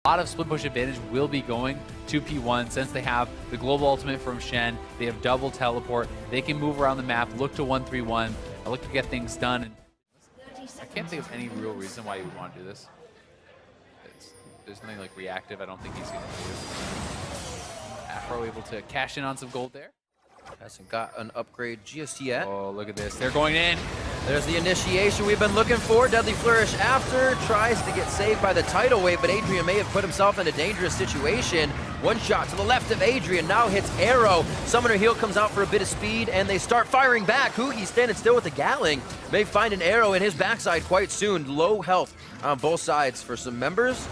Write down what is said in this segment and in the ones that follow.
A lot of split push advantage will be going to P1 since they have the global ultimate from Shen. They have double teleport. They can move around the map, look to 1-3-1, look to get things done. And I can't think of any real reason why you would want to do this. There's nothing like reactive. I don't think he's going to do. Afro able to cash in on some gold there. Hasn't got an upgrade just yet. Oh, look at this. They're going in. There's the initiation we've been looking for. Deadly Flourish after tries to get saved by the tidal wave, but Adrian may have put himself in a dangerous situation. One shot to the left of Adrian, now hits Arrow. Summoner Heal comes out for a bit of speed, and they start firing back. Hugi's standing still with the Gatling. May find an arrow in his backside quite soon. Low health on both sides for some members.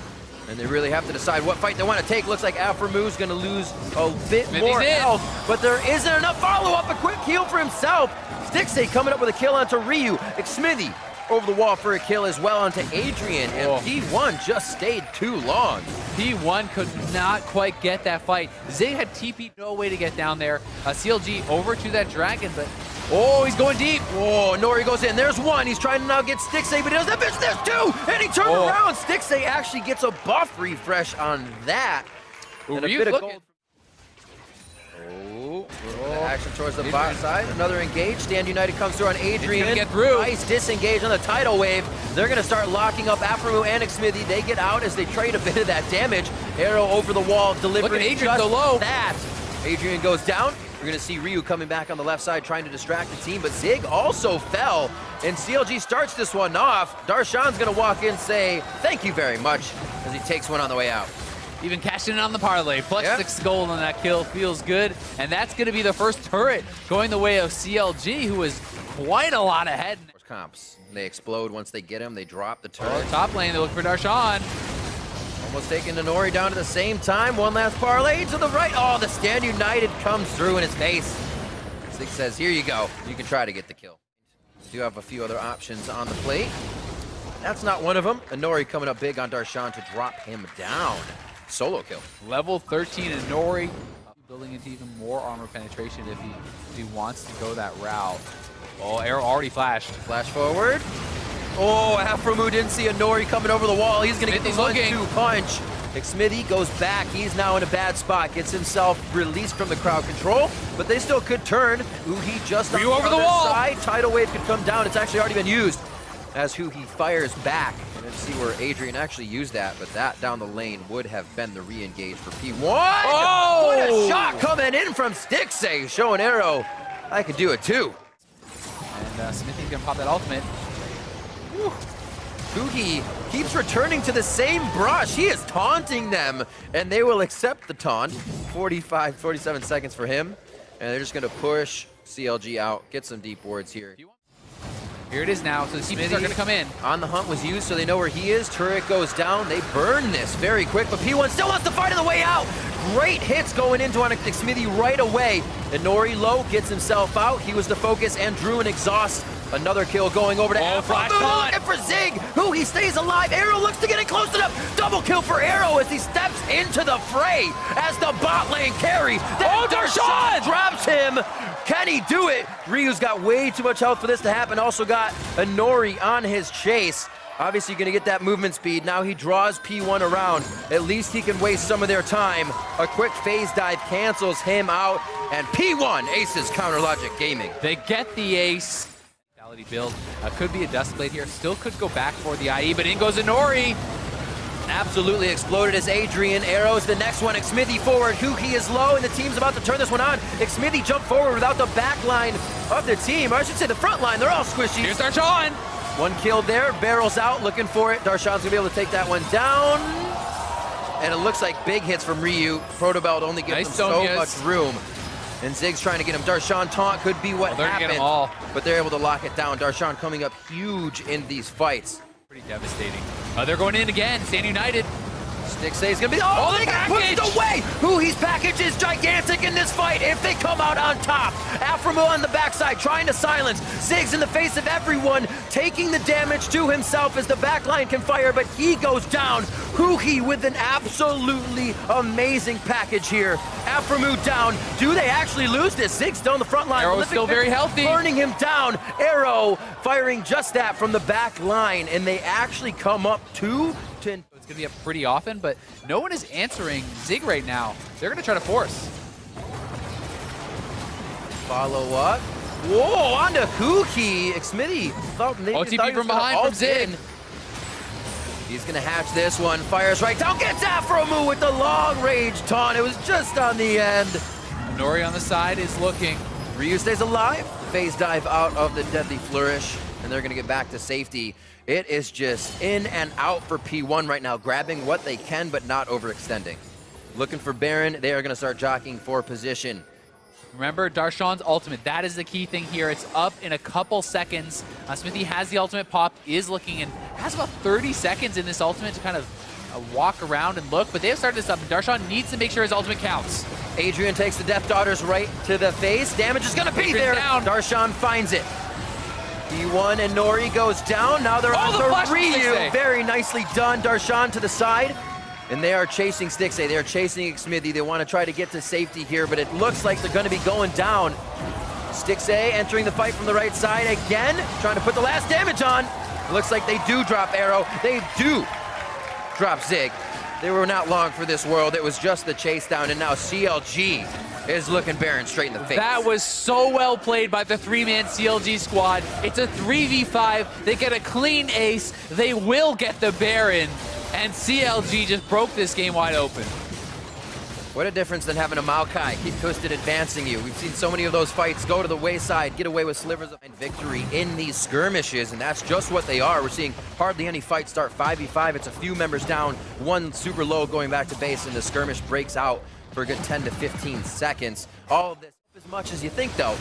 And they really have to decide what fight they want to take. Looks like Aframu's going to lose a bit more health, but there isn't enough follow-up. A quick heal for himself. Stixay coming up with a kill onto Ryu. Xmithie over the wall for a kill as well onto Adrian. And P1 just stayed too long. P1 could not quite get that fight. Zig had TP, no way to get down there. CLG over to that dragon, but oh, he's going deep. Oh, Nori goes in. There's one. He's trying to now get Stixay, but he doesn't. There's two, and he turned around. Stixay actually gets a buff refresh on that. Ooh, and a bit of gold. Action towards the bot side. Another engage. Stand United comes through on Adrian. Get through. Nice disengage on the tidal wave. They're going to start locking up Aframu and Xmithie. They get out as they trade a bit of that damage. Arrow over the wall, delivering Look at Adrian so low. That. Adrian goes down. We're going to see Ryu coming back on the left side trying to distract the team, but Zig also fell, and CLG starts this one off. Darshan's going to walk in and say, thank you very much, as he takes one on the way out. Even cashing in on the parlay. Plus 6 gold on that kill, feels good. And that's going to be the first turret going the way of CLG, who is quite a lot ahead. Comps, they explode once they get him, they drop the turret. Top lane, they look for Darshan. Almost taking Nori down at the same time. One last parlay to the right. Oh, the Stand United comes through in his face. Zig says, here you go. You can try to get the kill. Do have a few other options on the plate. That's not one of them. Nori coming up big on Darshan to drop him down. Solo kill. Level 13 and Nori building into even more armor penetration if he wants to go that route. Oh, arrow already flashed. Flash forward. Oh, Aframu didn't see a Nori coming over the wall. He's going to get the 1-2 punch. Xmithie goes back. He's now in a bad spot. Gets himself released from the crowd control, but they still could turn. Hugi just on the other side. Tidal wave could come down. It's actually already been used as Hugi fires back. And let's see where Adrian actually used that, but that down the lane would have been the re-engage for P1. Oh! What a shot coming in from Stixay, showing Arrow I could do it too. And Xmithie's going to pop that ultimate. Hugi keeps returning to the same brush. He is taunting them, and they will accept the taunt. 47 seconds for him, and they're just going to push CLG out, get some deep wards here. Here it is now, so the Smithies are going to come in. On the hunt was used, so they know where he is. Turret goes down. They burn this very quick, but P1 still wants to fight on the way out. Great hits going into on Xmithie right away. And Nori low gets himself out. He was the focus, and drew an exhaust. Another kill going over to Aframu, looking for Zig, who he stays alive. Arrow looks to get it close enough. Double kill for Arrow as he steps into the fray as the bot lane carry. Darshan drops him. Can he do it? Ryu's got way too much health for this to happen. Also got a Nori on his chase. Obviously going to get that movement speed. Now he draws P1 around. At least he can waste some of their time. A quick phase dive cancels him out. And P1 aces Counter Logic Gaming. They get the ace. Build. Could be a Dust Blade here. Still could go back for the IE, but in goes a Nori. Absolutely exploded as Adrian. Arrows the next one. Xmithie forward. Hugi is low, and the team's about to turn this one on. Xmithie jumped forward without the back line of the team. Or I should say the front line. They're all squishy. Here's Darshan. One kill there. Barrels out, looking for it. Darshan's going to be able to take that one down. And it looks like big hits from Ryu. Protobelt only gives them so much room. And Zig's trying to get him. Darshan taunt could be what happened, but they're able to lock it down. Darshan coming up huge in these fights. Pretty devastating. They're going in again. Stand United. Stixay's gonna be, they got pushed away! Hugi's package is gigantic in this fight if they come out on top. Aframu on the backside trying to silence. Zig's in the face of everyone, taking the damage to himself as the backline can fire, but he goes down. Hugi with an absolutely amazing package here. Aframu down. Do they actually lose this? Zig's still on the front line. Arrow is still very healthy. Burning him down. Arrow firing just that from the back line, and they actually come up 2-2 mountain. It's going to be up pretty often, but no one is answering Zig right now. They're going to try to force. Follow up. Whoa, onto Huki. Xmithy thought maybe OTP from behind from Zig. He's going to hatch this one. Fires right down. Gets Afromu with the long range taunt. It was just on the end. Nori on the side is looking. Ryu stays alive. Phase dive out of the deadly flourish, and they're going to get back to safety. It is just in and out for P1 right now, grabbing what they can, but not overextending. Looking for Baron. They are going to start jockeying for position. Remember, Darshan's ultimate. That is the key thing here. It's up in a couple seconds. Smithy has the ultimate popped, is looking, and has about 30 seconds in this ultimate to kind of walk around and look, but they have started this up, and Darshan needs to make sure his ultimate counts. Adrian takes the Death Daughters right to the face. Damage is going to be there. Down. Darshan finds it. P1 and Nori goes down. Now they're on to Ryu. Very nicely done. Darshan to the side. And they are chasing Stixay. They are chasing Xmithy. They want to try to get to safety here, but it looks like they're going to be going down. Stixay entering the fight from the right side again, trying to put the last damage on. It looks like they do drop Arrow. They do drop Zig. They were not long for this world. It was just the chase down, and now CLG is looking Baron straight in the face. That was so well played by the three-man CLG squad. It's a 3v5. They get a clean ace. They will get the Baron. And CLG just broke this game wide open. What a difference than having a Maokai keep twisted advancing you. We've seen so many of those fights go to the wayside, get away with slivers of victory in these skirmishes, and that's just what they are. We're seeing hardly any fights start 5v5. It's a few members down, one super low going back to base, and the skirmish breaks out for a good 10 to 15 seconds. All of this as much as you think, though.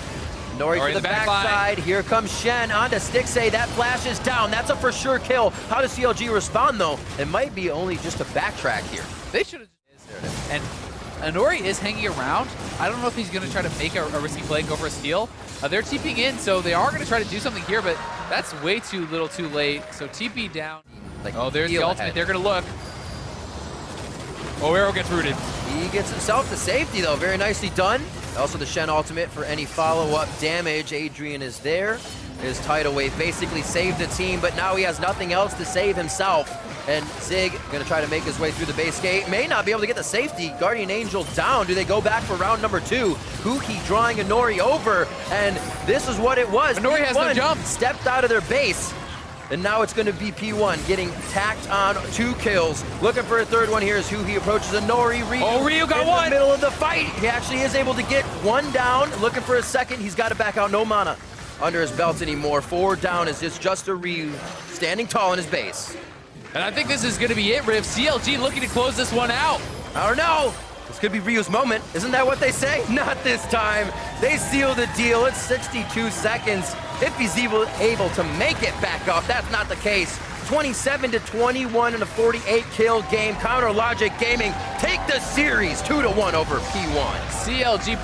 Nori to the backside. Here comes Shen onto Stixay. That flash is down. That's a for sure kill. How does CLG respond, though? It might be only just a backtrack here. They should have. And Nori is hanging around. I don't know if he's going to try to make a risky play and go for a steal. They're TPing in, so they are going to try to do something here, but that's way too little too late. So TP down. Oh, there's the ultimate. Ahead. They're going to look. Oh, Arrow gets rooted. He gets himself to safety, though. Very nicely done. Also the Shen ultimate for any follow-up damage. Adrian is there. His tidal wave basically saved the team, but now he has nothing else to save himself. And Zig gonna try to make his way through the base gate. May not be able to get the safety. Guardian Angel down. Do they go back for round number 2? Huki drawing Nori over, and this is what it was. Nori has no jump. Stepped out of their base. And now it's going to be P1 getting tacked on 2 kills. Looking for a third one here is who he approaches. Nori. Ryu. Oh, Ryu got one. In the middle of the fight. He actually is able to get one down. Looking for a second. He's got to back out. No mana under his belt anymore. 4 down is just a Ryu standing tall in his base. And I think this is going to be it, Riv. CLG looking to close this one out. I don't know. This could be Ryu's moment. Isn't that what they say? Not this time. They seal the deal. It's 62 seconds. If he's able to make it back up, that's not the case. 27-21 in a 48-kill game. Counter Logic Gaming take the series 2-1 over P1. CLG